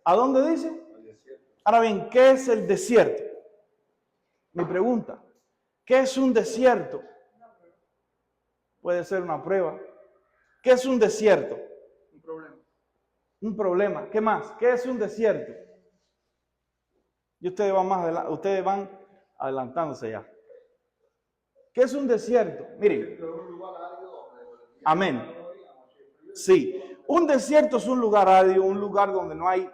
¿A dónde dice? Ahora bien, ¿qué es el desierto? Mi pregunta, ¿qué es un desierto? Puede ser una prueba. ¿Qué es un desierto? Un problema. Un problema. ¿Qué más? ¿Qué es un desierto? Y ustedes van más adelante, ustedes van adelantándose ya. ¿Qué es un desierto? Miren. Amén. Sí. Un desierto es un lugar árido, un lugar donde no hay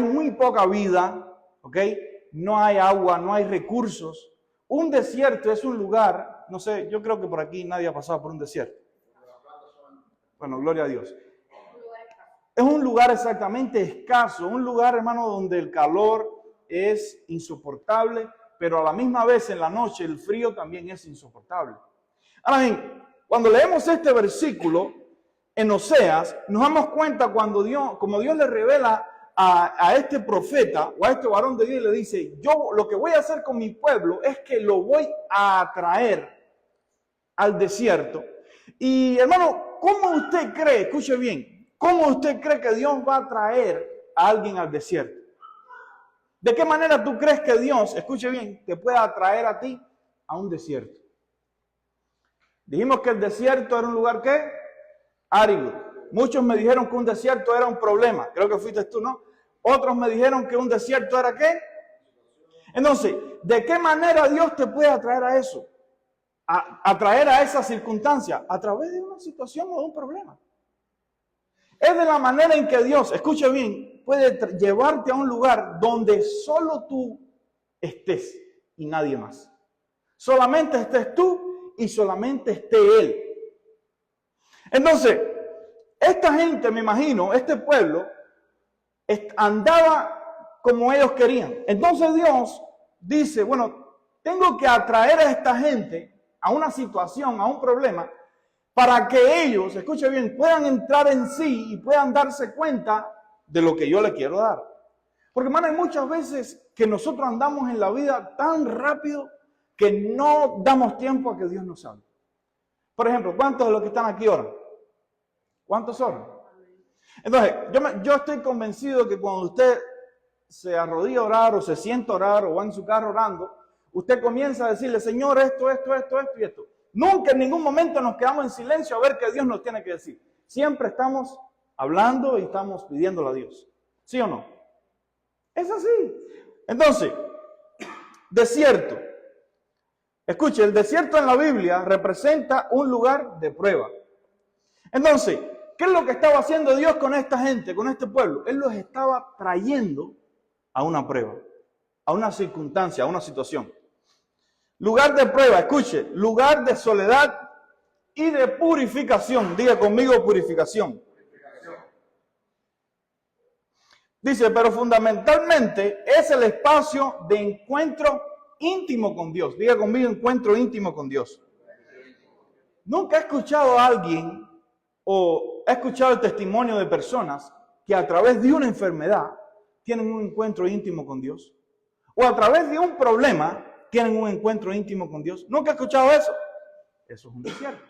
muy poca vida, ¿ok? No hay agua, no hay recursos. Un desierto es un lugar, no sé, yo creo que por aquí nadie ha pasado por un desierto. Bueno, gloria a Dios. Es un lugar exactamente escaso, un lugar, hermano, donde el calor es insoportable, pero a la misma vez en la noche el frío también es insoportable. Ahora bien, cuando leemos este versículo en Oseas, nos damos cuenta como Dios le revela a este profeta o a este varón de Dios y le dice, yo lo que voy a hacer con mi pueblo es que lo voy a atraer al desierto. Y hermano, ¿cómo usted cree? Escuche bien, ¿cómo usted cree que Dios va a traer a alguien al desierto? ¿De qué manera tú crees que Dios, escuche bien, te puede atraer a ti a un desierto? Dijimos que el desierto era un lugar, ¿qué? Árido. Muchos me dijeron que un desierto era un problema. Creo que fuiste tú, ¿no? Otros me dijeron que un desierto era, ¿qué? Entonces, ¿de qué manera Dios te puede atraer a eso? Atraer a esa circunstancia a través de una situación o de un problema. Es de la manera en que Dios, escuche bien, puede llevarte a un lugar donde solo tú estés y nadie más. Solamente estés tú y solamente esté Él. Entonces, esta gente, me imagino, este pueblo, andaba como ellos querían. Entonces Dios dice, bueno, tengo que atraer a esta gente a una situación, a un problema, para que ellos, escuche bien, puedan entrar en sí y puedan darse cuenta de lo que yo les quiero dar. Porque, hermano, hay muchas veces que nosotros andamos en la vida tan rápido que no damos tiempo a que Dios nos hable. Por ejemplo, ¿cuántos de los que están aquí oran? ¿Cuántos oran? Entonces, yo estoy convencido que cuando usted se arrodilla a orar o se sienta a orar o va en su carro orando, usted comienza a decirle, Señor, esto y esto. Nunca en ningún momento nos quedamos en silencio a ver qué Dios nos tiene que decir. Siempre estamos hablando y estamos pidiéndole a Dios. ¿Sí o no? Es así. Entonces, desierto. Escuche, el desierto en la Biblia representa un lugar de prueba. Entonces, ¿qué es lo que estaba haciendo Dios con esta gente, con este pueblo? Él los estaba trayendo a una prueba, a una circunstancia, a una situación. Lugar de prueba, escuche, lugar de soledad y de purificación. Diga conmigo purificación. Dice, pero fundamentalmente es el espacio de encuentro íntimo con Dios. Diga conmigo encuentro íntimo con Dios. Nunca he escuchado a alguien o he escuchado el testimonio de personas que a través de una enfermedad tienen un encuentro íntimo con Dios. O a través de un problema tienen un encuentro íntimo con Dios. ¿Nunca he escuchado eso? Eso es un desierto.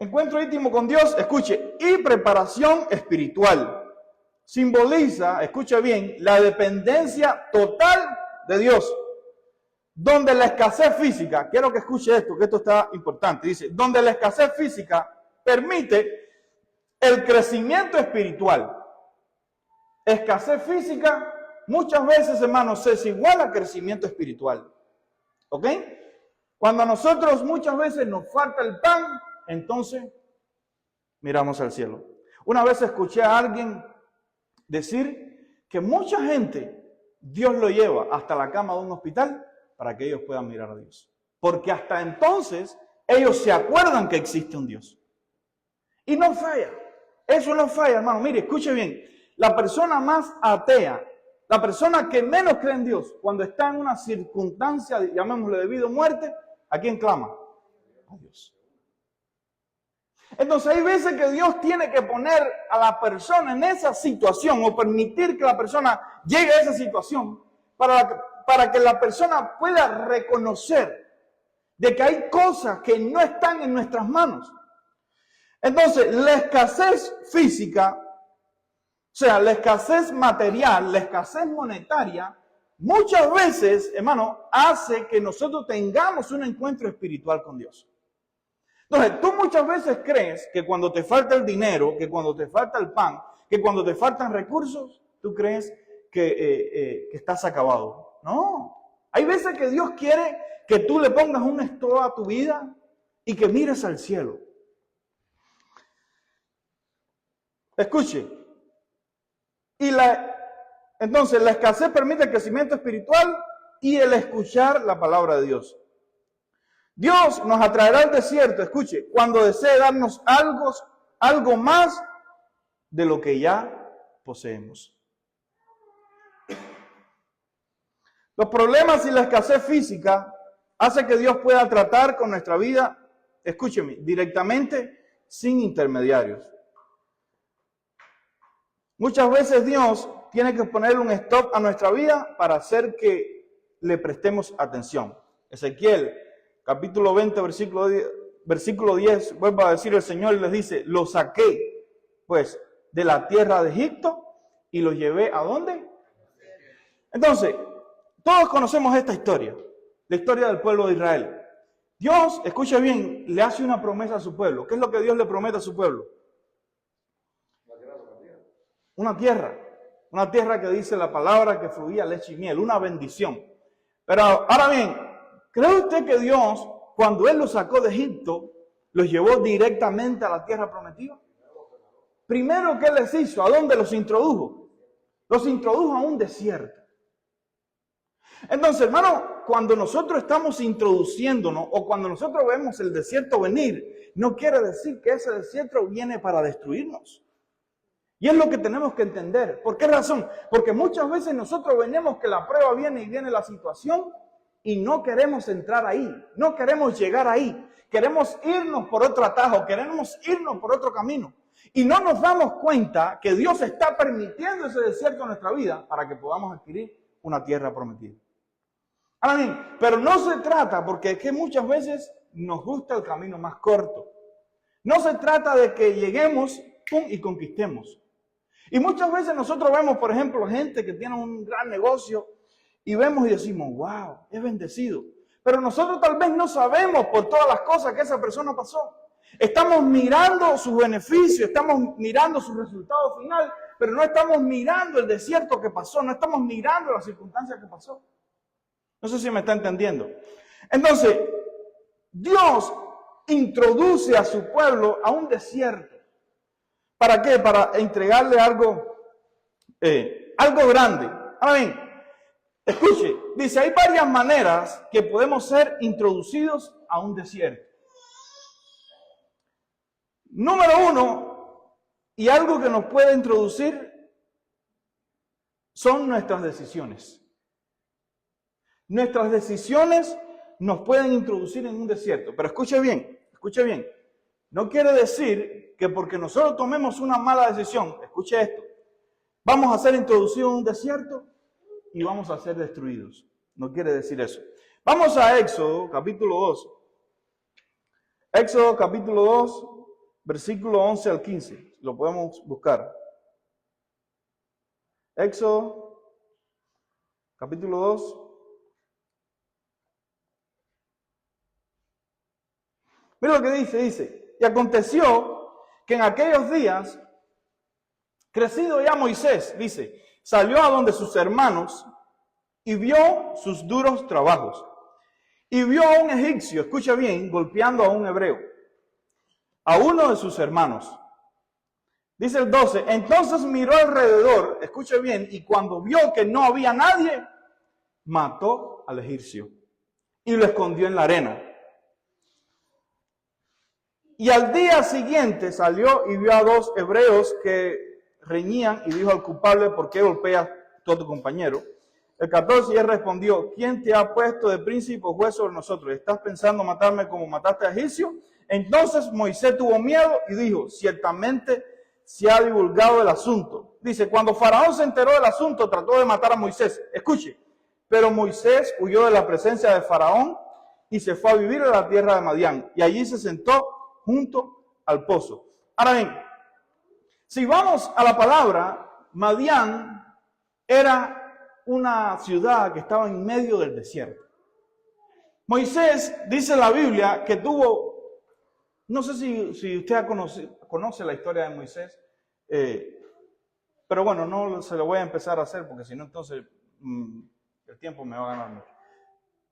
Encuentro íntimo con Dios, escuche, y preparación espiritual. Simboliza, escuche bien, la dependencia total de Dios. Donde la escasez física, quiero que escuche esto, que esto está importante, dice, donde la escasez física permite el crecimiento espiritual. Escasez física, muchas veces, hermanos, es igual a crecimiento espiritual. ¿Ok? Cuando a nosotros muchas veces nos falta el pan, entonces miramos al cielo. Una vez escuché a alguien decir que mucha gente Dios lo lleva hasta la cama de un hospital para que ellos puedan mirar a Dios. Porque hasta entonces ellos se acuerdan que existe un Dios. Y no falla. Eso no falla, hermano. Mire, escuche bien. La persona más atea, la persona que menos cree en Dios, cuando está en una circunstancia, llamémosle de vida o muerte, ¿a quién clama? A Dios. Entonces hay veces que Dios tiene que poner a la persona en esa situación o permitir que la persona llegue a esa situación para que la persona pueda reconocer de que hay cosas que no están en nuestras manos. Entonces, la escasez física sea, la escasez material, la escasez monetaria, muchas veces, hermano, hace que nosotros tengamos un encuentro espiritual con Dios. Entonces, tú muchas veces crees que cuando te falta el dinero, que cuando te falta el pan, que cuando te faltan recursos, tú crees que estás acabado. No. Hay veces que Dios quiere que tú le pongas un stop a tu vida y que mires al cielo. Escuche. Entonces, la escasez permite el crecimiento espiritual y el escuchar la palabra de Dios. Dios nos atraerá al desierto, escuche, cuando desee darnos algo más de lo que ya poseemos. Los problemas y la escasez física hace que Dios pueda tratar con nuestra vida, escúcheme, directamente, sin intermediarios. Muchas veces Dios tiene que poner un stop a nuestra vida para hacer que le prestemos atención. Ezequiel, capítulo 20, versículo 10, vuelve a decir el Señor y les dice, lo saqué, pues, de la tierra de Egipto y lo llevé ¿a dónde? Entonces, todos conocemos esta historia, la historia del pueblo de Israel. Dios, escucha bien, le hace una promesa a su pueblo. ¿Qué es lo que Dios le promete a su pueblo? Una tierra que dice la palabra que fluía leche y miel, una bendición. Pero ahora bien, ¿cree usted que Dios, cuando Él los sacó de Egipto, los llevó directamente a la tierra prometida? Primero, ¿qué les hizo? ¿A dónde los introdujo? Los introdujo a un desierto. Entonces, hermano, cuando nosotros estamos introduciéndonos o cuando nosotros vemos el desierto venir, no quiere decir que ese desierto viene para destruirnos. Y es lo que tenemos que entender. ¿Por qué razón? Porque muchas veces nosotros venimos que la prueba viene y viene la situación y no queremos entrar ahí, no queremos llegar ahí. Queremos irnos por otro atajo, queremos irnos por otro camino. Y no nos damos cuenta que Dios está permitiendo ese desierto en nuestra vida para que podamos adquirir una tierra prometida. Ahora bien, pero no se trata, porque es que muchas veces nos gusta el camino más corto. No se trata de que lleguemos y conquistemos. Y muchas veces nosotros vemos, por ejemplo, gente que tiene un gran negocio y vemos y decimos, wow, es bendecido. Pero nosotros tal vez no sabemos por todas las cosas que esa persona pasó. Estamos mirando sus beneficios, estamos mirando su resultado final, pero no estamos mirando el desierto que pasó, no estamos mirando las circunstancias que pasó. No sé si me está entendiendo. Entonces, Dios introduce a su pueblo a un desierto. ¿Para qué? Para entregarle algo grande. Ahora bien, escuche, dice, hay varias maneras que podemos ser introducidos a un desierto. Número uno, y algo que nos puede introducir, son nuestras decisiones. Nuestras decisiones nos pueden introducir en un desierto. Pero escuche bien, escuche bien. No quiere decir que porque nosotros tomemos una mala decisión, escuche esto, vamos a ser introducidos en un desierto y vamos a ser destruidos. No quiere decir eso. Vamos a Éxodo, capítulo 2. Éxodo, capítulo 2, versículo 11 al 15. Lo podemos buscar. Éxodo, capítulo 2. Mira lo que dice. Y aconteció que en aquellos días, crecido ya Moisés, dice, salió a donde sus hermanos y vio sus duros trabajos. Y vio a un egipcio, escucha bien, golpeando a un hebreo, a uno de sus hermanos. Dice el 12, entonces miró alrededor, escucha bien, y cuando vio que no había nadie, mató al egipcio y lo escondió en la arena. Y al día siguiente salió y vio a dos hebreos que reñían y dijo al culpable, ¿por qué golpeas tú a tu compañero? El 14, y él respondió, ¿quién te ha puesto de príncipe o juez sobre nosotros? ¿Estás pensando matarme como mataste a egipcio? Entonces Moisés tuvo miedo y dijo, ciertamente se ha divulgado el asunto. Dice, cuando Faraón se enteró del asunto, trató de matar a Moisés. Escuche, pero Moisés huyó de la presencia de Faraón y se fue a vivir a la tierra de Madián. Y allí se sentó junto al pozo. Ahora bien, si vamos a la palabra, Madián era una ciudad que estaba en medio del desierto. Moisés, dice la Biblia, que tuvo, no sé si usted conoce la historia de Moisés, pero bueno, no se lo voy a empezar a hacer porque si no entonces el tiempo me va a ganar mucho.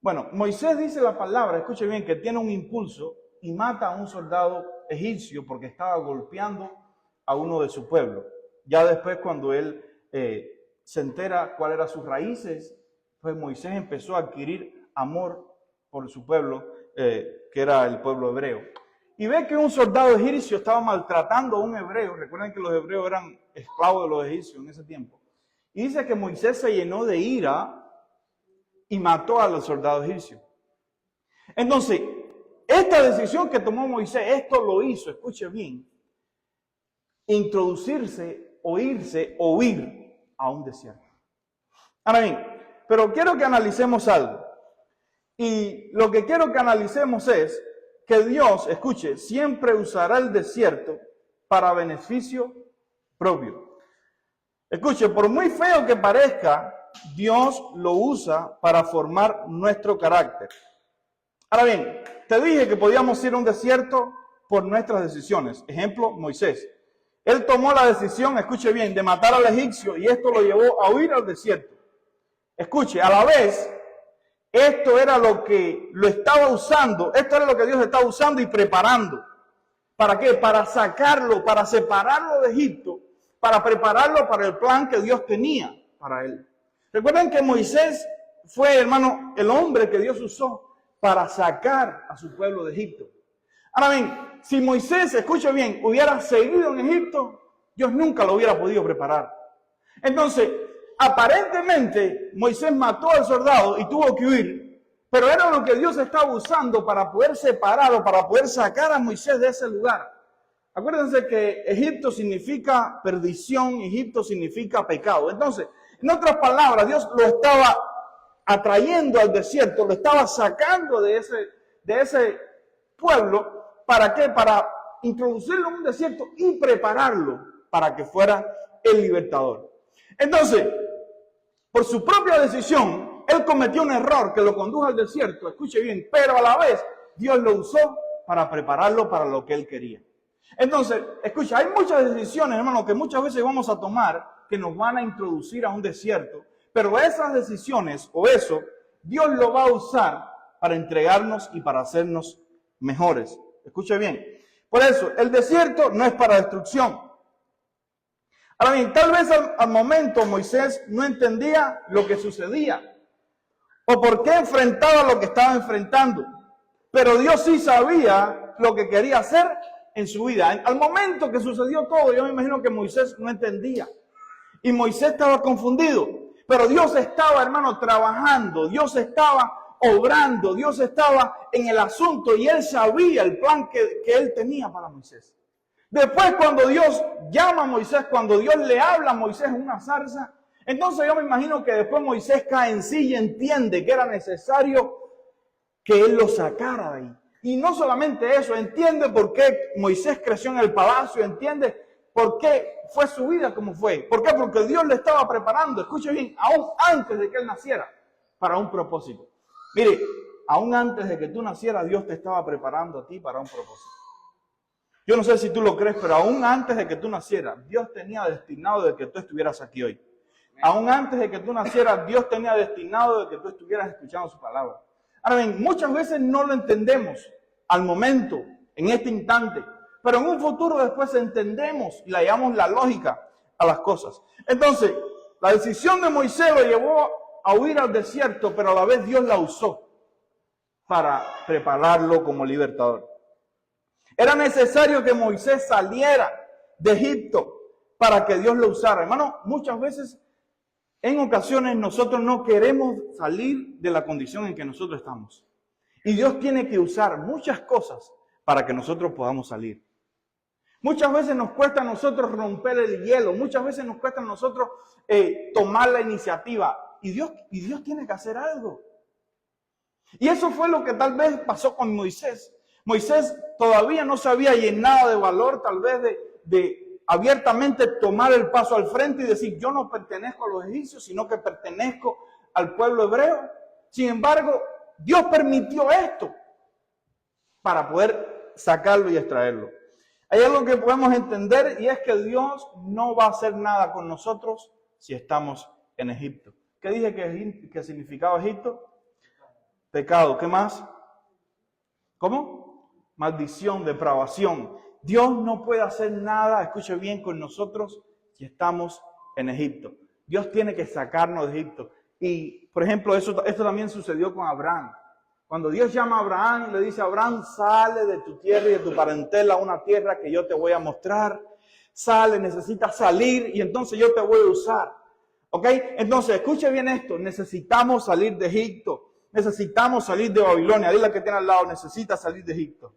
Bueno, Moisés dice la palabra, escuche bien, que tiene un impulso y mata a un soldado egipcio porque estaba golpeando a uno de su pueblo. Ya después cuando él se entera cuáles eran sus raíces, pues Moisés empezó a adquirir amor por su pueblo, que era el pueblo hebreo. Y ve que un soldado egipcio estaba maltratando a un hebreo. Recuerden que los hebreos eran esclavos de los egipcios en ese tiempo. Y dice que Moisés se llenó de ira y mató a los soldados egipcios. Entonces, esta decisión que tomó Moisés, esto lo hizo, escuche bien, introducirse o huir a un desierto. Ahora bien, pero quiero que analicemos algo. Y lo que quiero que analicemos es que Dios, escuche, siempre usará el desierto para beneficio propio. Escuche, por muy feo que parezca, Dios lo usa para formar nuestro carácter. Ahora bien, te dije que podíamos ir a un desierto por nuestras decisiones. Ejemplo, Moisés. Él tomó la decisión, escuche bien, de matar al egipcio y esto lo llevó a huir al desierto. Escuche, a la vez, esto era lo que lo estaba usando, esto era lo que Dios estaba usando y preparando. ¿Para qué? Para sacarlo, para separarlo de Egipto, para prepararlo para el plan que Dios tenía para él. Recuerden que Moisés fue, hermano, el hombre que Dios usó para sacar a su pueblo de Egipto. Ahora bien, si Moisés, escuche bien, hubiera seguido en Egipto, Dios nunca lo hubiera podido preparar. Entonces, aparentemente, Moisés mató al soldado y tuvo que huir, pero era lo que Dios estaba usando para poder separar o para poder sacar a Moisés de ese lugar. Acuérdense que Egipto significa perdición, Egipto significa pecado. Entonces, en otras palabras, Dios lo estaba atrayendo al desierto, lo estaba sacando de ese pueblo. ¿Para qué? Para introducirlo en un desierto y prepararlo para que fuera el libertador. Entonces, por su propia decisión, él cometió un error que lo condujo al desierto, escuche bien, pero a la vez Dios lo usó para prepararlo para lo que él quería. Entonces, escucha, hay muchas decisiones, hermano, que muchas veces vamos a tomar que nos van a introducir a un desierto, pero esas decisiones o eso, Dios lo va a usar para entregarnos y para hacernos mejores. Escuche bien. Por eso, el desierto no es para destrucción. Ahora bien, tal vez al momento Moisés no entendía lo que sucedía o por qué enfrentaba lo que estaba enfrentando, pero Dios sí sabía lo que quería hacer en su vida. Al momento que sucedió todo, yo me imagino que Moisés no entendía y Moisés estaba confundido, pero Dios estaba, hermano, trabajando, Dios estaba obrando, Dios estaba en el asunto y él sabía el plan que él tenía para Moisés. Después, cuando Dios llama a Moisés, cuando Dios le habla a Moisés en una zarza, entonces yo me imagino que después Moisés cae en sí y entiende que era necesario que él lo sacara de ahí. Y no solamente eso, entiende por qué Moisés creció en el palacio, entiende por qué fue su vida como fue. ¿Por qué? Porque Dios le estaba preparando, escuche bien, aún antes de que él naciera, para un propósito. Mire, aún antes de que tú nacieras, Dios te estaba preparando a ti para un propósito. Yo no sé si tú lo crees, pero aún antes de que tú nacieras, Dios tenía destinado de que tú estuvieras aquí hoy. Aún antes de que tú nacieras, Dios tenía destinado de que tú estuvieras escuchando su palabra. Ahora bien, muchas veces no lo entendemos al momento, en este instante, pero en un futuro después entendemos y le hallamos la lógica a las cosas. Entonces, la decisión de Moisés lo llevó a huir al desierto, pero a la vez Dios la usó para prepararlo como libertador. Era necesario que Moisés saliera de Egipto para que Dios lo usara. Hermano, muchas veces, en ocasiones, nosotros no queremos salir de la condición en que nosotros estamos. Y Dios tiene que usar muchas cosas para que nosotros podamos salir. Muchas veces nos cuesta a nosotros romper el hielo. Muchas veces nos cuesta a nosotros tomar la iniciativa. Y Dios tiene que hacer algo. Y eso fue lo que tal vez pasó con Moisés. Moisés todavía no se había llenado de valor, tal vez de abiertamente tomar el paso al frente y decir, yo no pertenezco a los egipcios, sino que pertenezco al pueblo hebreo. Sin embargo, Dios permitió esto para poder sacarlo y extraerlo. Hay algo que podemos entender y es que Dios no va a hacer nada con nosotros si estamos en Egipto. ¿Qué dije que significaba Egipto? Pecado. ¿Qué más? ¿Cómo? Maldición, depravación. Dios no puede hacer nada, escuche bien, con nosotros si estamos en Egipto. Dios tiene que sacarnos de Egipto. Y, por ejemplo, esto también sucedió con Abraham. Cuando Dios llama a Abraham y le dice, Abraham, sale de tu tierra y de tu parentela a una tierra que yo te voy a mostrar. Sale, necesitas salir y entonces yo te voy a usar. ¿Ok? Entonces, escuche bien esto. Necesitamos salir de Egipto. Necesitamos salir de Babilonia. Dile al que tiene al lado, necesita salir de Egipto.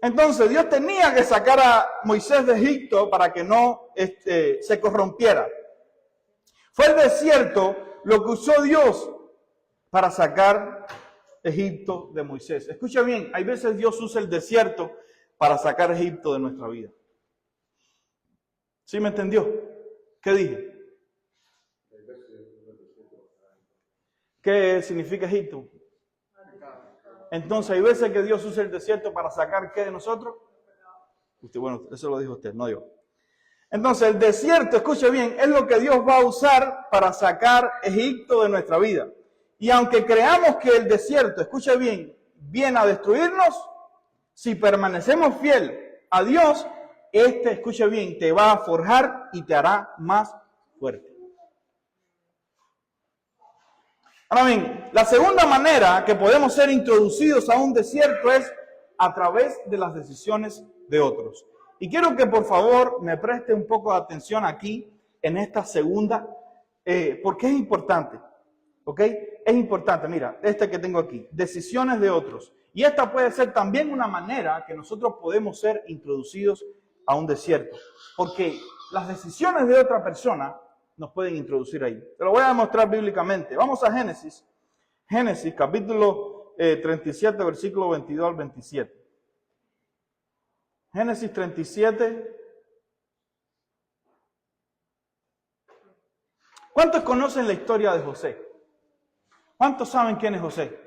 Entonces Dios tenía que sacar a Moisés de Egipto para que no se corrompiera. Fue el desierto lo que usó Dios para sacar Egipto de Moisés. Escucha bien, hay veces Dios usa el desierto para sacar Egipto de nuestra vida. ¿Sí me entendió? ¿Qué dije? ¿Qué significa Egipto? Entonces, hay veces que Dios usa el desierto para sacar ¿qué de nosotros? Bueno, eso lo dijo usted, no yo. Entonces, el desierto, escuche bien, es lo que Dios va a usar para sacar Egipto de nuestra vida. Y aunque creamos que el desierto, escuche bien, viene a destruirnos, si permanecemos fiel a Dios, escuche bien, te va a forjar y te hará más fuerte. Ahora bien, la segunda manera que podemos ser introducidos a un desierto es a través de las decisiones de otros. Y quiero que por favor me preste un poco de atención aquí en esta segunda, porque es importante, ¿ok? Es importante, mira, que tengo aquí, decisiones de otros. Y esta puede ser también una manera que nosotros podemos ser introducidos a un desierto, porque las decisiones de otra persona nos pueden introducir ahí. Te lo voy a demostrar bíblicamente. Vamos a Génesis. Génesis, capítulo 37, versículo 22 al 27. Génesis 37. ¿Cuántos conocen la historia de José? ¿Cuántos saben quién es José?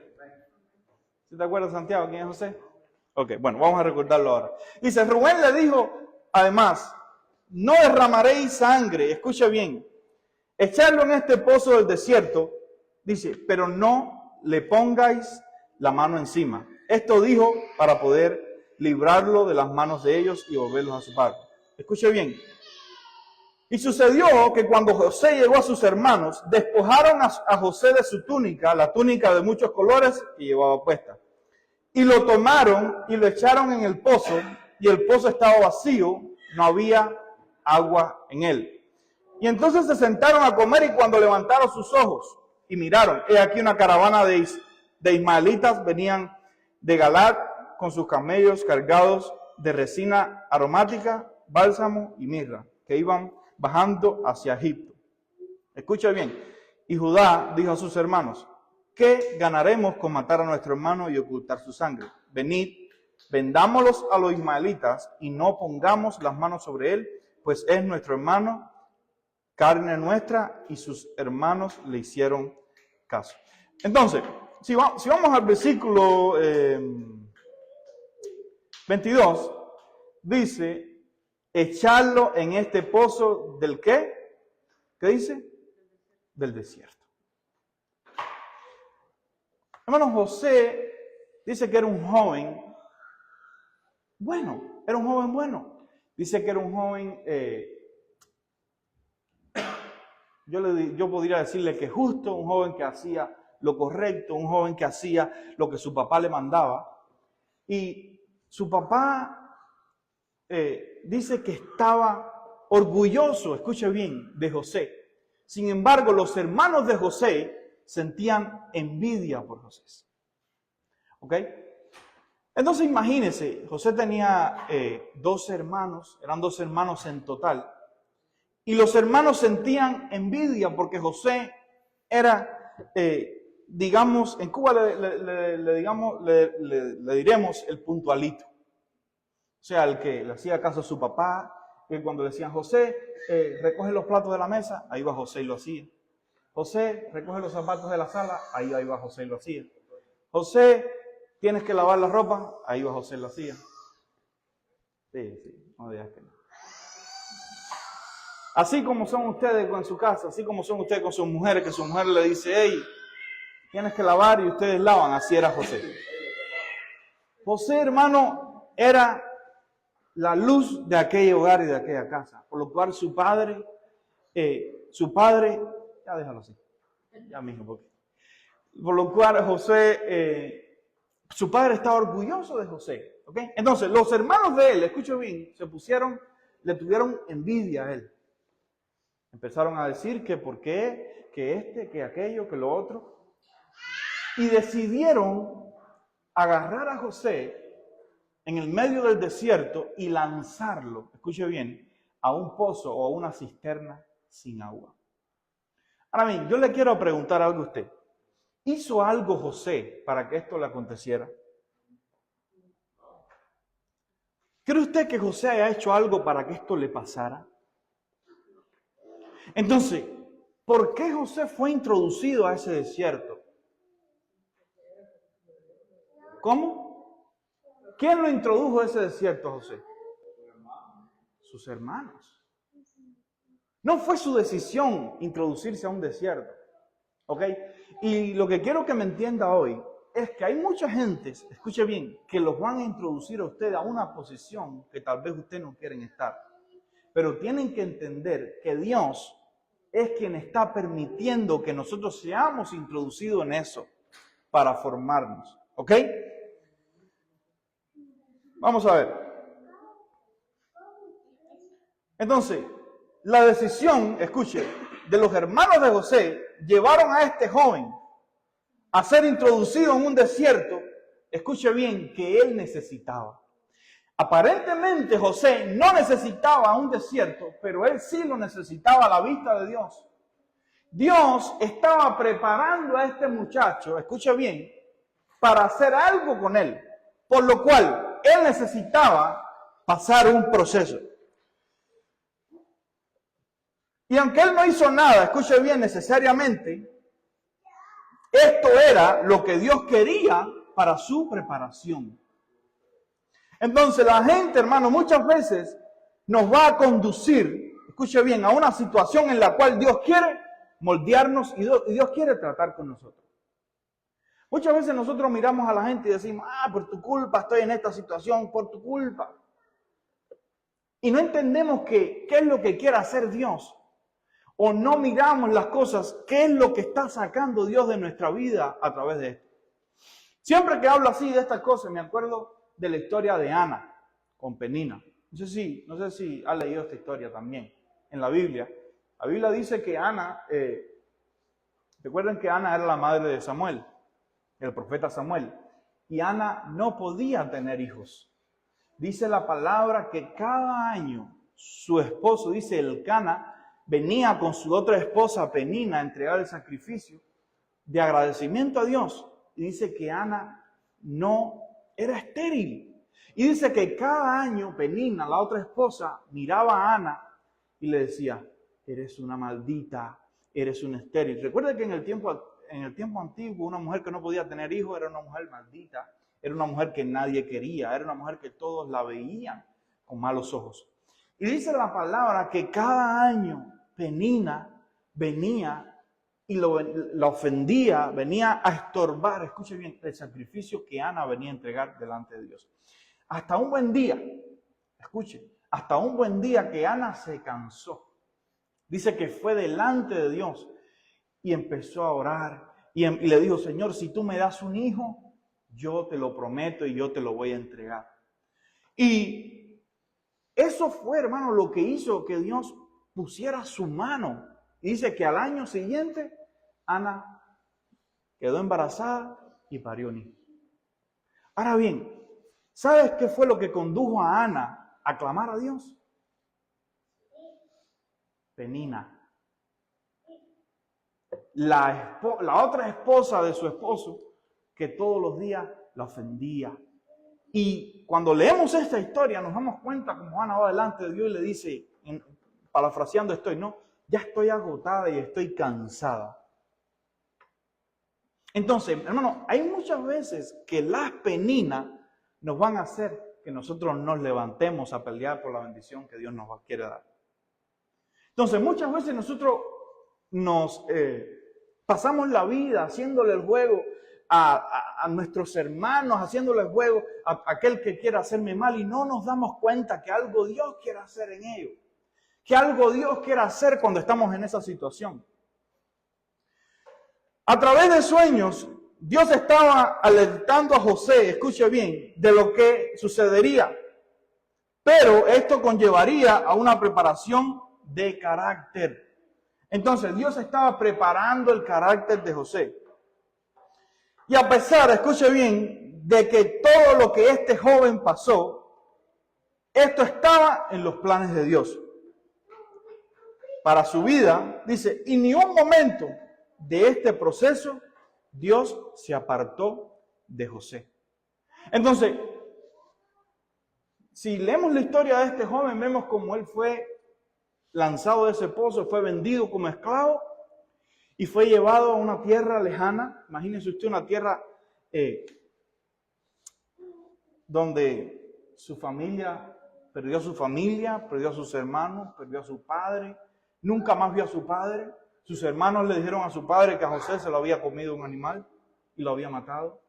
¿Sí te acuerdas, Santiago, quién es José? Ok, bueno, vamos a recordarlo ahora. Dice, Rubén le dijo, además, no derramaréis sangre, escucha bien, echarlo en este pozo del desierto, dice, pero no le pongáis la mano encima. Esto dijo para poder librarlo de las manos de ellos y volverlos a su padre. Escuche bien. Y sucedió que cuando José llegó a sus hermanos, despojaron a José de su túnica, la túnica de muchos colores que llevaba puesta. Y lo tomaron y lo echaron en el pozo, y el pozo estaba vacío, no había agua en él. Y entonces se sentaron a comer, y cuando levantaron sus ojos y miraron, he aquí una caravana de ismaelitas venían de Galaad con sus camellos cargados de resina aromática, bálsamo y mirra, que iban bajando hacia Egipto. Escucha bien. Y Judá dijo a sus hermanos, ¿qué ganaremos con matar a nuestro hermano y ocultar su sangre? Venid, vendámoslos a los ismaelitas y no pongamos las manos sobre él, pues es nuestro hermano, carne nuestra, y sus hermanos le hicieron caso. Entonces, si vamos al versículo 22, dice, echarlo en este pozo del ¿qué? ¿Qué dice? Del desierto. Hermano, José dice que era un joven bueno, era un joven bueno. Dice que era un joven, yo podría decirle que justo, un joven que hacía lo correcto, un joven que hacía lo que su papá le mandaba. Y su papá dice que estaba orgulloso, escuche bien, de José. Sin embargo, los hermanos de José sentían envidia por José. ¿Ok? Entonces imagínense, José tenía 12 hermanos, eran 12 hermanos en total. Y los hermanos sentían envidia porque José era digamos, en Cuba le diremos el puntualito. O sea, el que le hacía caso a su papá, que cuando le decían, José, recoge los platos de la mesa, ahí va José y lo hacía. José, recoge los zapatos de la sala, ahí va José y lo hacía. José, tienes que lavar la ropa, ahí va José y lo hacía. Sí, no digas que no. Así como son ustedes con su casa, así como son ustedes con sus mujeres, que su mujer le dice, hey, tienes que lavar y ustedes lavan, así era José. José, hermano, era la luz de aquel hogar y de aquella casa, por lo cual su padre, ya déjalo así, ya mismo, porque, por lo cual José, su padre estaba orgulloso de José, ¿ok? Entonces, los hermanos de él, escucho bien, le tuvieron envidia a él. Empezaron a decir que por qué, que aquello, que lo otro. Y decidieron agarrar a José en el medio del desierto y lanzarlo, escuche bien, a un pozo o a una cisterna sin agua. Ahora bien, yo le quiero preguntar algo a usted. ¿Hizo algo José para que esto le aconteciera? ¿Cree usted que José haya hecho algo para que esto le pasara? Entonces, ¿por qué José fue introducido a ese desierto? ¿Cómo? ¿Quién lo introdujo a ese desierto, José? Sus hermanos. No fue su decisión introducirse a un desierto. ¿Ok? Y lo que quiero que me entienda hoy es que hay mucha gente, escuche bien, que los van a introducir a usted a una posición que tal vez usted no quieren estar. Pero tienen que entender que Dios es quien está permitiendo que nosotros seamos introducidos en eso para formarnos. ¿Ok? Vamos a ver. Entonces, la decisión, escuche, de los hermanos de José llevaron a este joven a ser introducido en un desierto, escuche bien, que él necesitaba. Aparentemente José no necesitaba un desierto, pero él sí lo necesitaba a la vista de Dios. Dios estaba preparando a este muchacho, escuche bien, para hacer algo con él, por lo cual él necesitaba pasar un proceso. Y aunque él no hizo nada, escuche bien, necesariamente, esto era lo que Dios quería para su preparación. Entonces la gente, hermano, muchas veces nos va a conducir, escuche bien, a una situación en la cual Dios quiere moldearnos y Dios quiere tratar con nosotros. Muchas veces nosotros miramos a la gente y decimos, por tu culpa estoy en esta situación, por tu culpa. Y no entendemos qué es lo que quiere hacer Dios. O no miramos las cosas, qué es lo que está sacando Dios de nuestra vida a través de esto. Siempre que hablo así de estas cosas, me acuerdo de la historia de Ana con Penina. No sé si ha leído esta historia también en la Biblia. La Biblia dice que Ana, recuerden que Ana era la madre de Samuel, el profeta Samuel, y Ana no podía tener hijos. Dice la palabra que cada año su esposo, dice Elcana, venía con su otra esposa Penina a entregar el sacrificio de agradecimiento a Dios. Y dice que Ana no era estéril. Y dice que cada año Penina, la otra esposa, miraba a Ana y le decía, eres una maldita, eres una estéril. Recuerda que en el tiempo antiguo una mujer que no podía tener hijos era una mujer maldita, era una mujer que nadie quería, era una mujer que todos la veían con malos ojos. Y dice la palabra que cada año Penina venía y la ofendía, venía a estorbar, escuche bien, el sacrificio que Ana venía a entregar delante de Dios. Hasta un buen día, escuche, hasta un buen día que Ana se cansó. Dice que fue delante de Dios y empezó a orar y le dijo, Señor, si tú me das un hijo, yo te lo prometo y yo te lo voy a entregar. Y eso fue, hermano, lo que hizo que Dios pusiera su mano. Y dice que al año siguiente, Ana quedó embarazada y parió un hijo. Ahora bien, ¿sabes qué fue lo que condujo a Ana a clamar a Dios? Penina. la otra esposa de su esposo, que todos los días la ofendía. Y cuando leemos esta historia nos damos cuenta como Ana va delante de Dios y le dice, parafraseando ya estoy agotada y estoy cansada. Entonces, hermano, hay muchas veces que las peninas nos van a hacer que nosotros nos levantemos a pelear por la bendición que Dios nos quiere dar. Entonces, muchas veces nosotros nos pasamos la vida haciéndole el juego a nuestros hermanos, haciéndole el juego a aquel que quiera hacerme mal y no nos damos cuenta que algo Dios quiere hacer en ellos, que algo Dios quiere hacer cuando estamos en esa situación. A través de sueños, Dios estaba alertando a José, escuche bien, de lo que sucedería, pero esto conllevaría a una preparación de carácter. Entonces, Dios estaba preparando el carácter de José. Y a pesar, escuche bien, de que todo lo que este joven pasó, esto estaba en los planes de Dios. Para su vida, dice, y ni un momento de este proceso, Dios se apartó de José. Entonces, si leemos la historia de este joven, vemos cómo él fue lanzado de ese pozo, fue vendido como esclavo y fue llevado a una tierra lejana. Imagínense usted una tierra donde su familia, perdió a sus hermanos, perdió a su padre, nunca más vio a su padre. Sus hermanos le dijeron a su padre que a José se lo había comido un animal y lo había matado.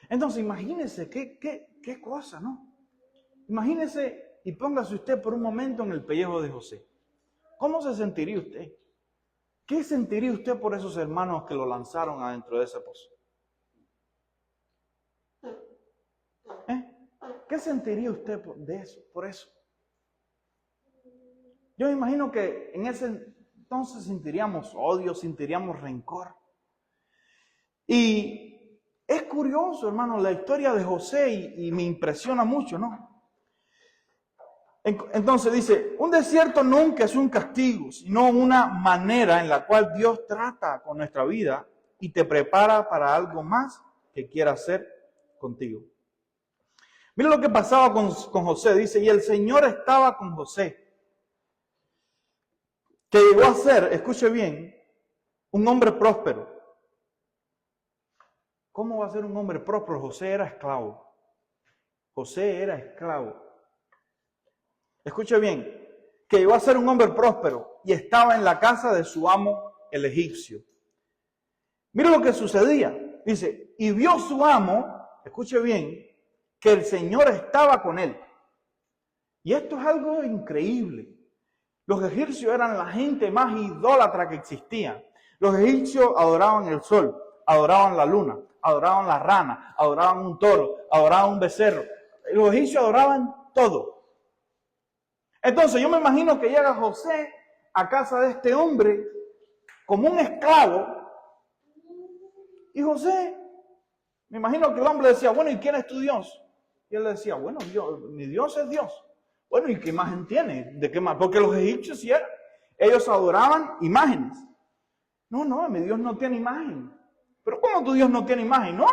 Entonces imagínense qué cosa, ¿no? Imagínese y póngase usted por un momento en el pellejo de José. ¿Cómo se sentiría usted? ¿Qué sentiría usted por esos hermanos que lo lanzaron adentro de ese pozo? ¿Qué sentiría usted por eso? Yo me imagino que en ese entonces sentiríamos odio, sentiríamos rencor. Y es curioso, hermano, la historia de José y me impresiona mucho, ¿no? Entonces dice, un desierto nunca es un castigo, sino una manera en la cual Dios trata con nuestra vida y te prepara para algo más que quiera hacer contigo. Mira lo que pasaba con José, dice, y el Señor estaba con José, que llegó a ser, escuche bien, un hombre próspero. ¿Cómo va a ser un hombre próspero? José era esclavo. José era esclavo. Escuche bien, que llegó a ser un hombre próspero y estaba en la casa de su amo, el egipcio. Mire lo que sucedía. Dice, y vio su amo, escuche bien, que el Señor estaba con él. Y esto es algo increíble. Los egipcios eran la gente más idólatra que existía. Los egipcios adoraban el sol, adoraban la luna, adoraban la rana, adoraban un toro, adoraban un becerro. Los egipcios adoraban todo. Entonces yo me imagino que llega José a casa de este hombre como un esclavo. Y José, me imagino que el hombre decía, bueno, ¿y quién es tu Dios? Y él le decía, bueno, mi Dios es Dios. Bueno, ¿y qué imagen tiene? ¿De qué más? Porque los egipcios sí eran. Ellos adoraban imágenes. No, mi Dios no tiene imagen. ¿Pero cómo tu Dios no tiene imagen? No.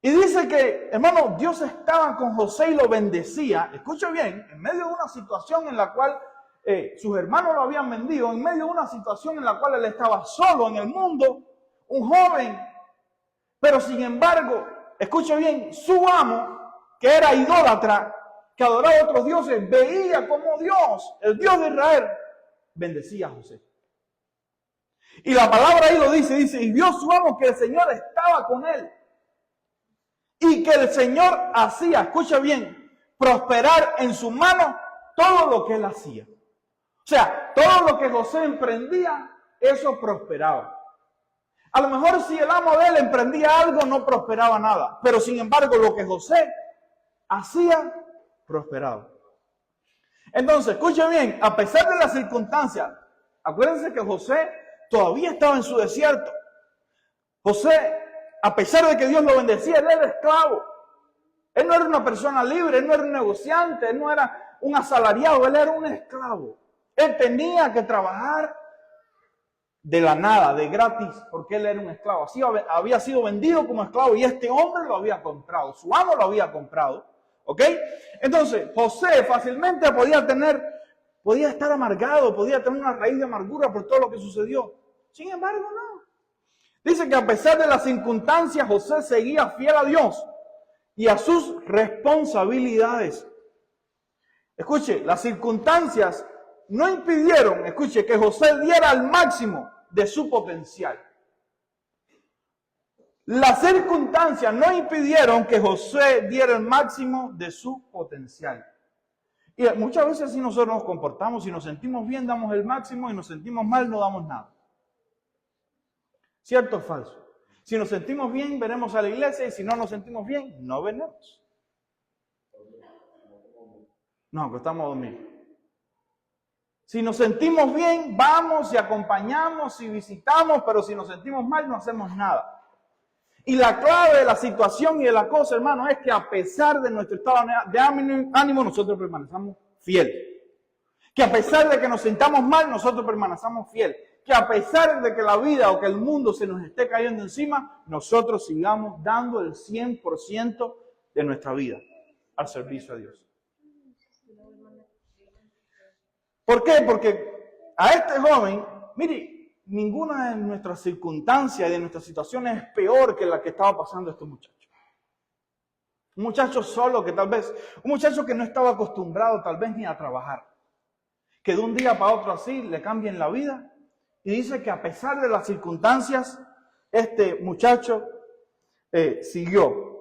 Y dice que, hermano, Dios estaba con José y lo bendecía. Escucha bien, en medio de una situación en la cual sus hermanos lo habían vendido, en medio de una situación en la cual él estaba solo en el mundo, un joven. Pero sin embargo, escucha bien, su amo, que era idólatra, que adoraba a otros dioses, veía como Dios, el Dios de Israel, bendecía a José. Y la palabra ahí lo dice, y vio su amo que el Señor estaba con él. Y que el Señor hacía, escucha bien, prosperar en su mano todo lo que él hacía. O sea, todo lo que José emprendía, eso prosperaba. A lo mejor si el amo de él emprendía algo, no prosperaba nada. Pero sin embargo, lo que José hacía, prosperaba. Entonces, escuchen bien, a pesar de las circunstancias, acuérdense que José todavía estaba en su desierto. José, a pesar de que Dios lo bendecía, él era esclavo. Él no era una persona libre, él no era un negociante, él no era un asalariado, él era un esclavo. Él tenía que trabajar de la nada, de gratis, porque él era un esclavo. Así había sido vendido como esclavo y este hombre lo había comprado. Su amo lo había comprado. ¿Ok? Entonces, José fácilmente podía estar amargado, podía tener una raíz de amargura por todo lo que sucedió. Sin embargo, no. Dice que a pesar de las circunstancias, José seguía fiel a Dios y a sus responsabilidades. Escuche, las circunstancias no impidieron, escuche, que José diera al máximo de su potencial. Las circunstancias no impidieron que José diera el máximo de su potencial. Y muchas veces si nosotros nos comportamos, si nos sentimos bien, damos el máximo, y nos sentimos mal, no damos nada. ¿Cierto o falso? Si nos sentimos bien, veremos a la iglesia, y si no nos sentimos bien, no venimos. No, que estamos a dormir. Si nos sentimos bien, vamos y acompañamos y visitamos, pero si nos sentimos mal, no hacemos nada. Y la clave de la situación y de la cosa, hermano, es que a pesar de nuestro estado de ánimo, nosotros permanezcamos fieles. Que a pesar de que nos sintamos mal, nosotros permanezcamos fieles. Que a pesar de que la vida o que el mundo se nos esté cayendo encima, nosotros sigamos dando el 100% de nuestra vida al servicio a Dios. ¿Por qué? Porque a este joven, mire, ninguna de nuestras circunstancias y de nuestras situaciones es peor que la que estaba pasando este muchacho. Un muchacho solo que tal vez, un muchacho que no estaba acostumbrado tal vez ni a trabajar. Que de un día para otro así le cambien la vida. Y dice que a pesar de las circunstancias, este muchacho siguió.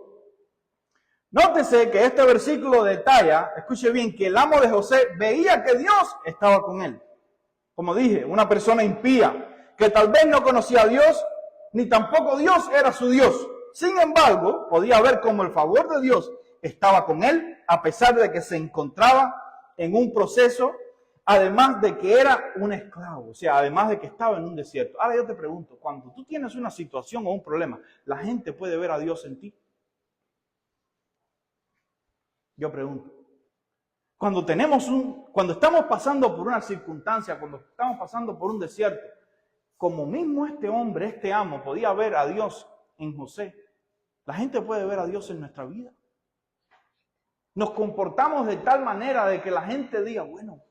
Nótese que este versículo detalla, escuche bien, que el amo de José veía que Dios estaba con él. Como dije, una persona impía, que tal vez no conocía a Dios, ni tampoco Dios era su Dios. Sin embargo, podía ver cómo el favor de Dios estaba con él, a pesar de que se encontraba en un proceso, además de que era un esclavo, o sea, además de que estaba en un desierto. Ahora yo te pregunto, cuando tú tienes una situación o un problema, ¿la gente puede ver a Dios en ti? Yo pregunto. Cuando estamos pasando por una circunstancia, cuando estamos pasando por un desierto, como mismo este hombre, este amo, podía ver a Dios en José, la gente puede ver a Dios en nuestra vida. Nos comportamos de tal manera de que la gente diga, bueno,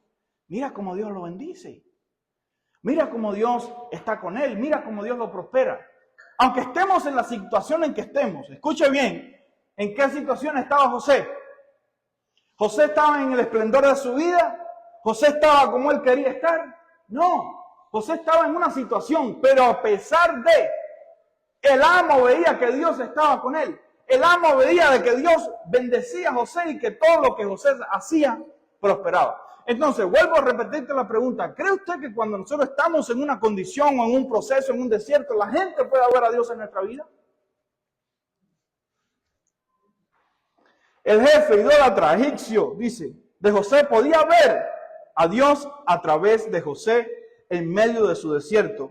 mira cómo Dios lo bendice. Mira cómo Dios está con él. Mira cómo Dios lo prospera. Aunque estemos en la situación en que estemos, escuche bien, ¿en qué situación estaba José? ¿José estaba en el esplendor de su vida? ¿José estaba como él quería estar? No, José estaba en una situación, pero a pesar de, el amo veía que Dios estaba con él. El amo veía de que Dios bendecía a José y que todo lo que José hacía prosperaba. Entonces, vuelvo a repetirte la pregunta. ¿Cree usted que cuando nosotros estamos en una condición o en un proceso, en un desierto, la gente puede ver a Dios en nuestra vida? El jefe idólatra egipcio, dice, de José podía ver a Dios a través de José en medio de su desierto.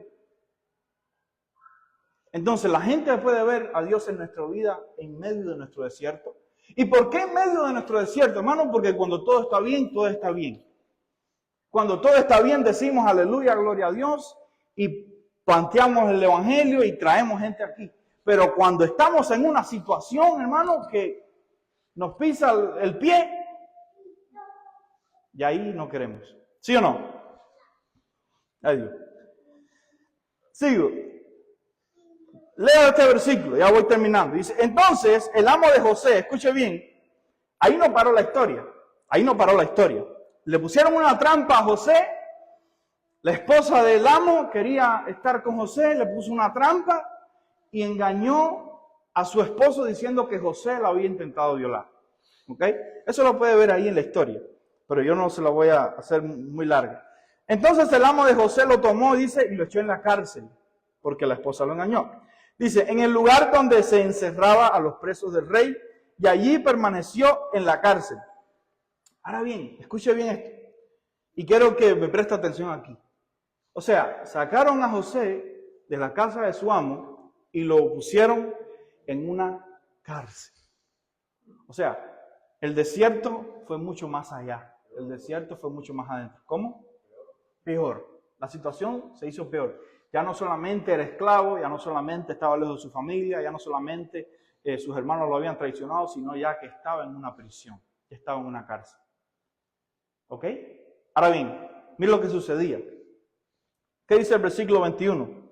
Entonces, la gente puede ver a Dios en nuestra vida en medio de nuestro desierto. ¿Y por qué en medio de nuestro desierto, hermano? Porque cuando todo está bien, todo está bien. Cuando todo está bien, decimos aleluya, gloria a Dios, y planteamos el evangelio y traemos gente aquí. Pero cuando estamos en una situación, hermano, que nos pisa el pie, y ahí no queremos. ¿Sí o no? Adiós. Sigo. Leo este versículo, ya voy terminando. Dice, entonces el amo de José, escuche bien, ahí no paró la historia. Ahí no paró la historia. Le pusieron una trampa a José. La esposa del amo quería estar con José, le puso una trampa y engañó a su esposo diciendo que José la había intentado violar. ¿Ok? Eso lo puede ver ahí en la historia, pero yo no se la voy a hacer muy larga. Entonces el amo de José lo tomó, dice, y lo echó en la cárcel, porque la esposa lo engañó. Dice, en el lugar donde se encerraba a los presos del rey, y allí permaneció en la cárcel. Ahora bien, escuche bien esto, y quiero que me preste atención aquí. O sea, sacaron a José de la casa de su amo y lo pusieron en una cárcel. O sea, el desierto fue mucho más allá. El desierto fue mucho más adentro. ¿Cómo? peor. La situación se hizo peor. Ya no solamente era esclavo, ya no solamente estaba lejos de su familia, ya no solamente sus hermanos lo habían traicionado, sino ya que estaba en una prisión, que estaba en una cárcel. ¿Ok? Ahora bien, mira lo que sucedía. ¿Qué dice el versículo 21?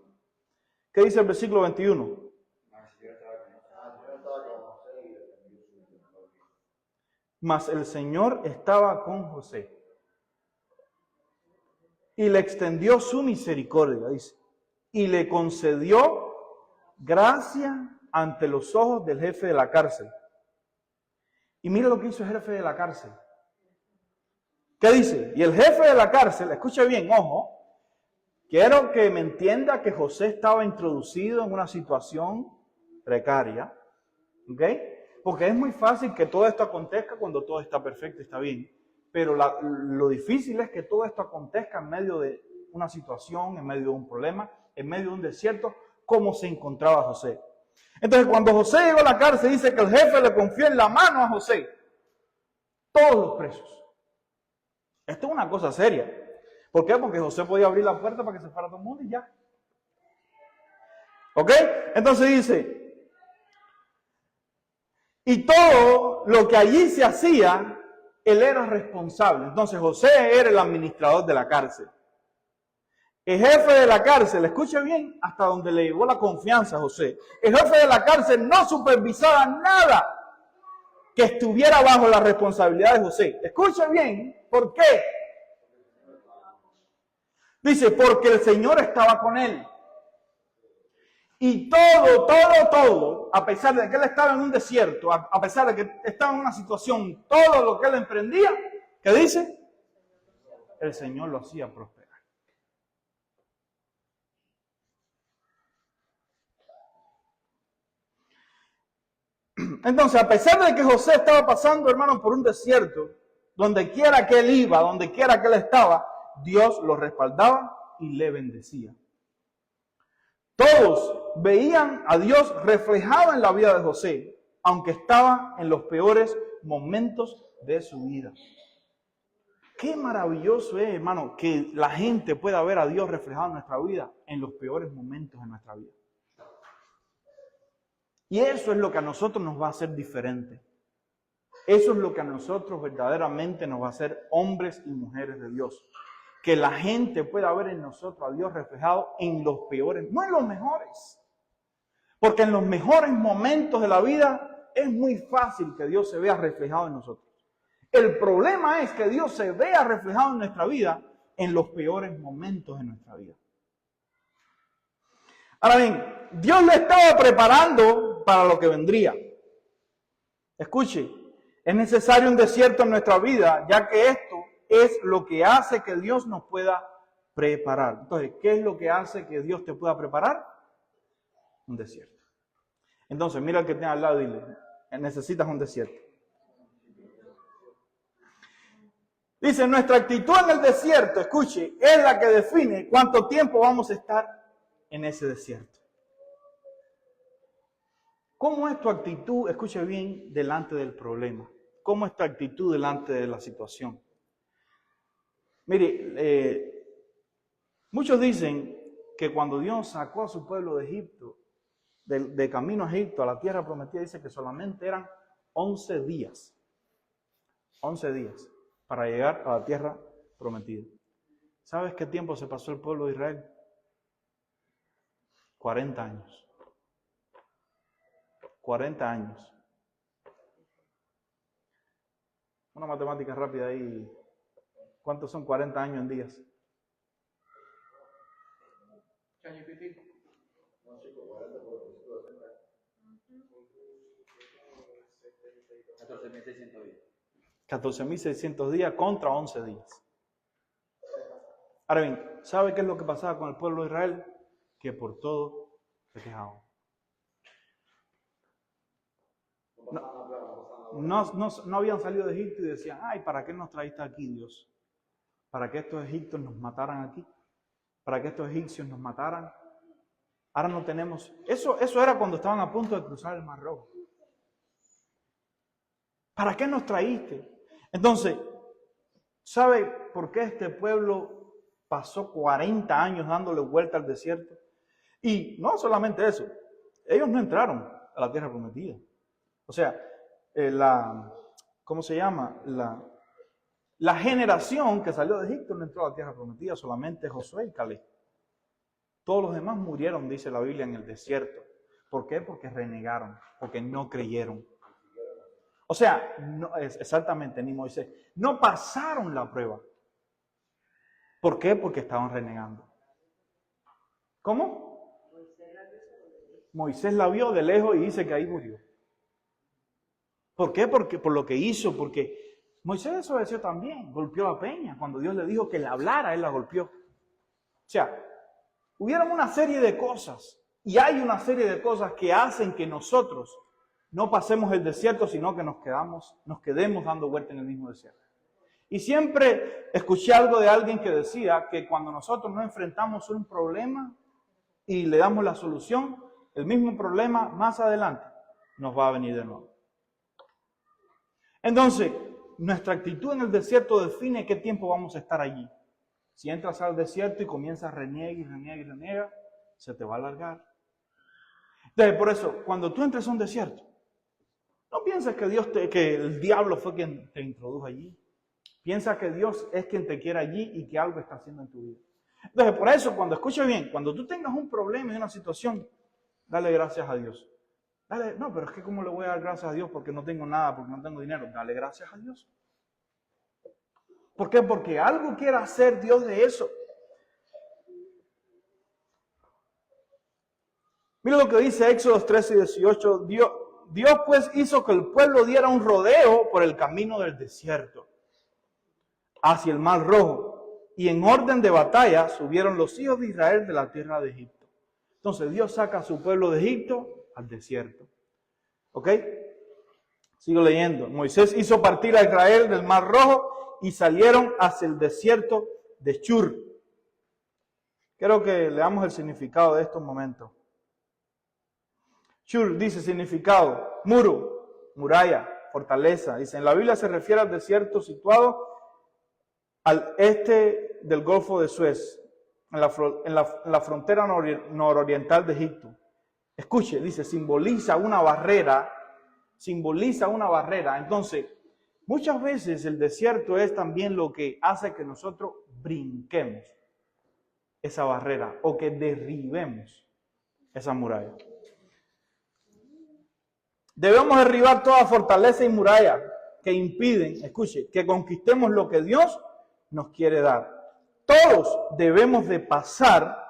¿Qué dice el versículo 21? Mas el Señor estaba con José y le extendió su misericordia, dice, y le concedió gracia ante los ojos del jefe de la cárcel. Y mira lo que hizo el jefe de la cárcel. ¿Qué dice? Y el jefe de la cárcel, escuche bien, ojo, quiero que me entienda que José estaba introducido en una situación precaria, ¿ok? Porque es muy fácil que todo esto acontezca cuando todo está perfecto y está bien. Pero lo difícil es que todo esto acontezca en medio de una situación, en medio de un problema, en medio de un desierto, como se encontraba José. Entonces, cuando José llegó a la cárcel, dice que el jefe le confió en la mano a José todos los presos. Esto es una cosa seria. ¿Por qué? Porque José podía abrir la puerta para que se fuera todo el mundo y ya. ¿Ok? Entonces dice, y todo lo que allí se hacía, él era responsable. Entonces José era el administrador de la cárcel. El jefe de la cárcel, escuche bien, hasta donde le llegó la confianza a José. El jefe de la cárcel no supervisaba nada que estuviera bajo la responsabilidad de José. Escuche bien, ¿por qué? Dice, porque el Señor estaba con él. Y todo, a pesar de que él estaba en un desierto, a pesar de que estaba en una situación, todo lo que él emprendía, ¿qué dice? El Señor lo hacía prosperar. Entonces, a pesar de que José estaba pasando, hermano, por un desierto, donde quiera que él iba, donde quiera que él estaba, Dios lo respaldaba y le bendecía. Todos veían a Dios reflejado en la vida de José, aunque estaba en los peores momentos de su vida. Qué maravilloso es, hermano, que la gente pueda ver a Dios reflejado en nuestra vida, en los peores momentos de nuestra vida. Y eso es lo que a nosotros nos va a hacer diferente. Eso es lo que a nosotros verdaderamente nos va a hacer hombres y mujeres de Dios. Que la gente pueda ver en nosotros a Dios reflejado en los peores, no en los mejores. Porque en los mejores momentos de la vida es muy fácil que Dios se vea reflejado en nosotros. El problema es que Dios se vea reflejado en nuestra vida en los peores momentos de nuestra vida. Ahora bien, Dios lo estaba preparando para lo que vendría. Escuche, es necesario un desierto en nuestra vida, ya que esto es lo que hace que Dios nos pueda preparar. Entonces, ¿qué es lo que hace que Dios te pueda preparar? Un desierto. Entonces, mira al que tiene al lado y dile, necesitas un desierto. Dice, nuestra actitud en el desierto, escuche, es la que define cuánto tiempo vamos a estar en ese desierto. ¿Cómo es tu actitud, escuche bien, delante del problema? ¿Cómo es tu actitud delante de la situación? Mire, muchos dicen que cuando Dios sacó a su pueblo de Egipto, de camino a Egipto, a la tierra prometida, dice que solamente eran 11 días. 11 días para llegar a la tierra prometida. ¿Sabes qué tiempo se pasó el pueblo de Israel? 40 años. 40 años. Una matemática rápida ahí. ¿Cuántos son 40 años en días? 14.600 días. 14.600 días contra 11 días. Ahora bien, ¿sabe qué es lo que pasaba con el pueblo de Israel? Que por todo se quejaban. No habían salido de Egipto y decían, ay, ¿para qué nos traíste aquí, Dios? ¿Para que estos egipcios nos mataran aquí? ¿Para que estos egipcios nos mataran? Ahora no tenemos... Eso era cuando estaban a punto de cruzar el Mar Rojo. ¿Para qué nos traíste? Entonces, ¿sabe por qué este pueblo pasó 40 años dándole vuelta al desierto. Y no solamente eso, ellos no entraron a la tierra prometida. O sea, ¿cómo se llama? La generación que salió de Egipto no entró a la tierra prometida, solamente Josué y Caleb. Todos los demás murieron, dice la Biblia, en el desierto. ¿Por qué? Porque renegaron, porque no creyeron. O sea, no, exactamente, ni Moisés. No pasaron la prueba. ¿Por qué? Porque estaban renegando. ¿Cómo? Moisés la vio de lejos y dice que ahí murió. ¿Por qué? Porque por lo que hizo, porque Moisés desobedeció también, golpeó a Peña. Cuando Dios le dijo que le hablara, él la golpeó. O sea, hubieron una serie de cosas, y hay una serie de cosas que hacen que nosotros no pasemos el desierto, sino que nos quedemos dando vuelta en el mismo desierto. Y siempre escuché algo de alguien que decía que cuando nosotros no enfrentamos un problema y le damos la solución, el mismo problema más adelante nos va a venir de nuevo. Entonces, nuestra actitud en el desierto define qué tiempo vamos a estar allí. Si entras al desierto y comienzas a reniegar, se te va a alargar. Entonces, por eso, cuando tú entres a un desierto, no pienses que el diablo fue quien te introdujo allí. Piensa que Dios es quien te quiere allí y que algo está haciendo en tu vida. Entonces, por eso, cuando escuche bien, cuando tú tengas un problema y una situación, dale gracias a Dios. No, pero es que ¿cómo le voy a dar gracias a Dios porque no tengo nada, porque no tengo dinero? Dale gracias a Dios. ¿Por qué? Porque algo quiere hacer Dios de eso. Mira lo que dice Éxodo 13 y 18. Dios pues hizo que el pueblo diera un rodeo por el camino del desierto hacia el Mar Rojo, y en orden de batalla subieron los hijos de Israel de la tierra de Egipto. Entonces Dios saca a su pueblo de Egipto al desierto. ¿Ok? Sigo leyendo. Moisés hizo partir a Israel del Mar Rojo y salieron hacia el desierto de Shur. Quiero que leamos el significado de estos momentos. Shur dice significado, muro, muralla, fortaleza. Dice, en la Biblia se refiere al desierto situado al este del Golfo de Suez, en la frontera nororiental de Egipto. Escuche, dice, simboliza una barrera. Entonces, muchas veces el desierto es también lo que hace que nosotros brinquemos esa barrera o que derribemos esa muralla. Debemos derribar toda fortaleza y muralla que impiden, escuche, que conquistemos lo que Dios nos quiere dar. Todos debemos de pasar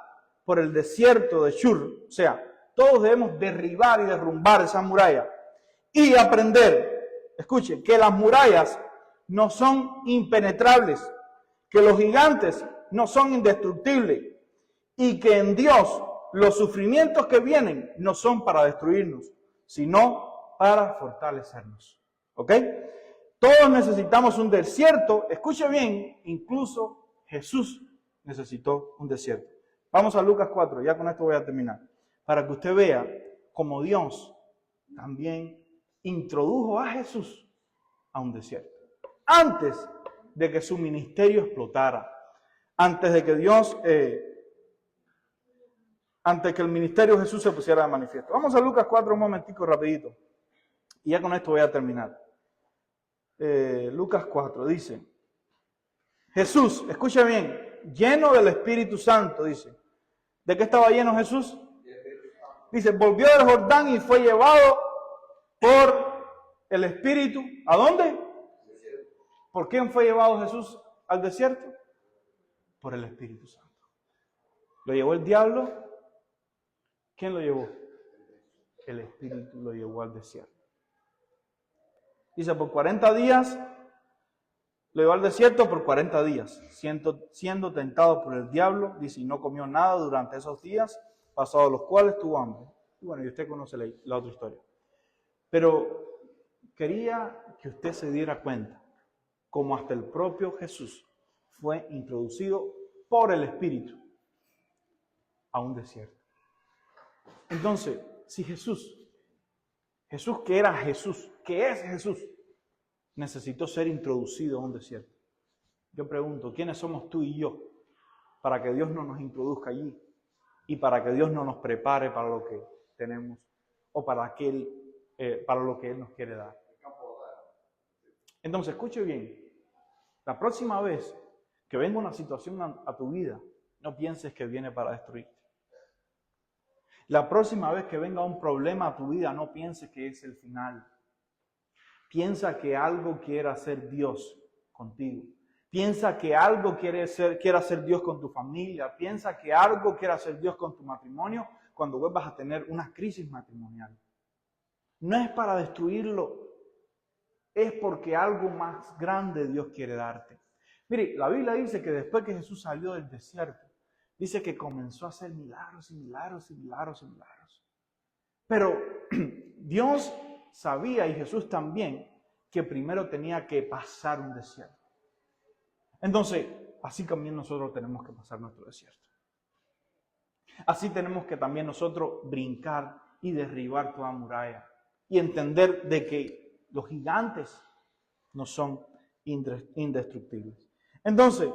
por el desierto de Shur, o sea, todos debemos derribar y derrumbar esa muralla y aprender, escuche, que las murallas no son impenetrables, que los gigantes no son indestructibles y que en Dios los sufrimientos que vienen no son para destruirnos, sino para fortalecernos. ¿Ok? Todos necesitamos un desierto. Escuche bien, incluso Jesús necesitó un desierto. Vamos a Lucas 4, ya con esto voy a terminar. Para que usted vea cómo Dios también introdujo a Jesús a un desierto. Antes de que su ministerio explotara. Antes de que antes que el ministerio de Jesús se pusiera de manifiesto. Vamos a Lucas 4 un momentico rapidito. Y ya con esto voy a terminar. Lucas 4 dice, Jesús, escuche bien, lleno del Espíritu Santo, dice. ¿De qué estaba lleno Jesús? Dice, volvió del Jordán y fue llevado por el Espíritu. ¿A dónde? ¿Por quién fue llevado Jesús al desierto? Por el Espíritu Santo. ¿Lo llevó el diablo? ¿Quién lo llevó? El Espíritu lo llevó al desierto. Dice, por 40 días, lo llevó al desierto por 40 días, siendo tentado por el diablo, dice, y no comió nada durante esos días, pasados los cuales tuvo hambre. Y bueno, y usted conoce la otra historia. Pero quería que usted se diera cuenta, como hasta el propio Jesús fue introducido por el Espíritu a un desierto. Entonces, si Jesús que era Jesús, que es Jesús, necesitó ser introducido a un desierto. Yo pregunto, ¿quiénes somos tú y yo para que Dios no nos introduzca allí y para que Dios no nos prepare para lo que tenemos o para lo que Él nos quiere dar. Entonces, escuche bien, la próxima vez que venga una situación a tu vida, no pienses que viene para destruirte. La próxima vez que venga un problema a tu vida, no pienses que es el final. Piensa que algo quiere hacer Dios contigo. Piensa que algo quiere hacer Dios con tu familia. Piensa que algo quiere hacer Dios con tu matrimonio cuando vuelvas a tener una crisis matrimonial. No es para destruirlo, es porque algo más grande Dios quiere darte. Mire, la Biblia dice que después que Jesús salió del desierto, dice que comenzó a hacer milagros y milagros y milagros y milagros. Pero Dios sabía, y Jesús también, que primero tenía que pasar un desierto. Entonces, así también nosotros tenemos que pasar nuestro desierto. Así tenemos que también nosotros brincar y derribar toda muralla y entender de que los gigantes no son indestructibles. Entonces,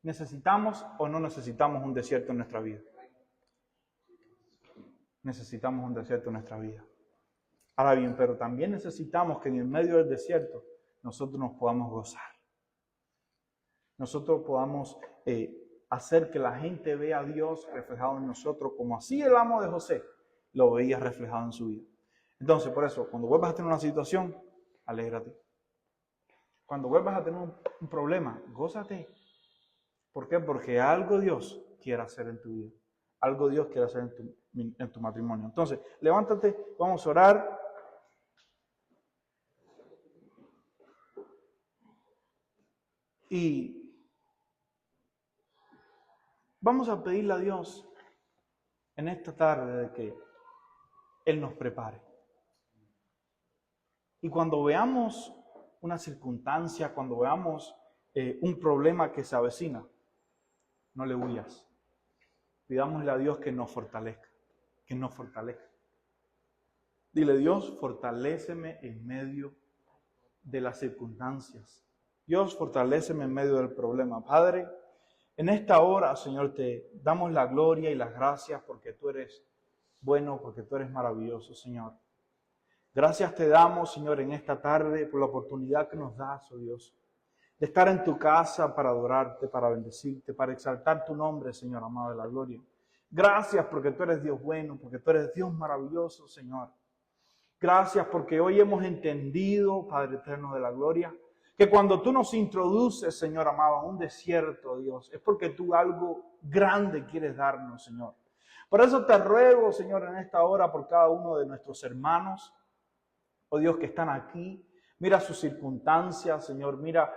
¿necesitamos o no necesitamos un desierto en nuestra vida? Necesitamos un desierto en nuestra vida. Ahora bien, pero también necesitamos que en el medio del desierto nosotros nos podamos gozar. Nosotros podamos hacer que la gente vea a Dios reflejado en nosotros, como así el amo de José lo veía reflejado en su vida. Entonces, por eso, cuando vuelvas a tener una situación, alégrate. Cuando vuelvas a tener un problema, gózate. ¿Por qué? Porque algo Dios quiere hacer en tu vida. Algo Dios quiere hacer en tu matrimonio. Entonces, levántate, vamos a orar. Y vamos a pedirle a Dios en esta tarde de que Él nos prepare. Y cuando veamos una circunstancia, cuando veamos un problema que se avecina, no le huyas. Pidámosle a Dios que nos fortalezca, que nos fortalezca. Dile, Dios, fortaléceme en medio de las circunstancias. Dios, fortaléceme en medio del problema. Padre, en esta hora, Señor, te damos la gloria y las gracias porque tú eres bueno, porque tú eres maravilloso, Señor. Gracias te damos, Señor, en esta tarde por la oportunidad que nos das, oh Dios, de estar en tu casa para adorarte, para bendecirte, para exaltar tu nombre, Señor amado de la gloria. Gracias porque tú eres Dios bueno, porque tú eres Dios maravilloso, Señor. Gracias porque hoy hemos entendido, Padre eterno de la gloria, que cuando tú nos introduces, Señor amado, a un desierto, Dios, es porque tú algo grande quieres darnos, Señor. Por eso te ruego, Señor, en esta hora por cada uno de nuestros hermanos, oh Dios, que están aquí. Mira sus circunstancias, Señor, mira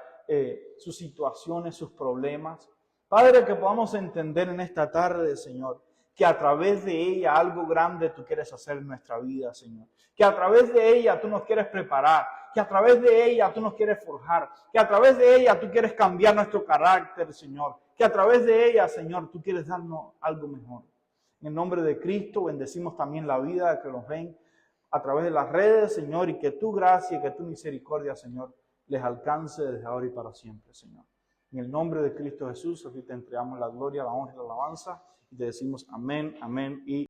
sus situaciones, sus problemas. Padre, que podamos entender en esta tarde, Señor, que a través de ella algo grande tú quieres hacer en nuestra vida, Señor. Que a través de ella tú nos quieres preparar, que a través de ella tú nos quieres forjar, que a través de ella tú quieres cambiar nuestro carácter, Señor. Que a través de ella, Señor, tú quieres darnos algo mejor. En el nombre de Cristo bendecimos también la vida de que nos ven a través de las redes, Señor, y que tu gracia y que tu misericordia, Señor, les alcance desde ahora y para siempre, Señor. En el nombre de Cristo Jesús, a ti te entregamos la gloria, la honra y la alabanza, y te decimos amén, amén y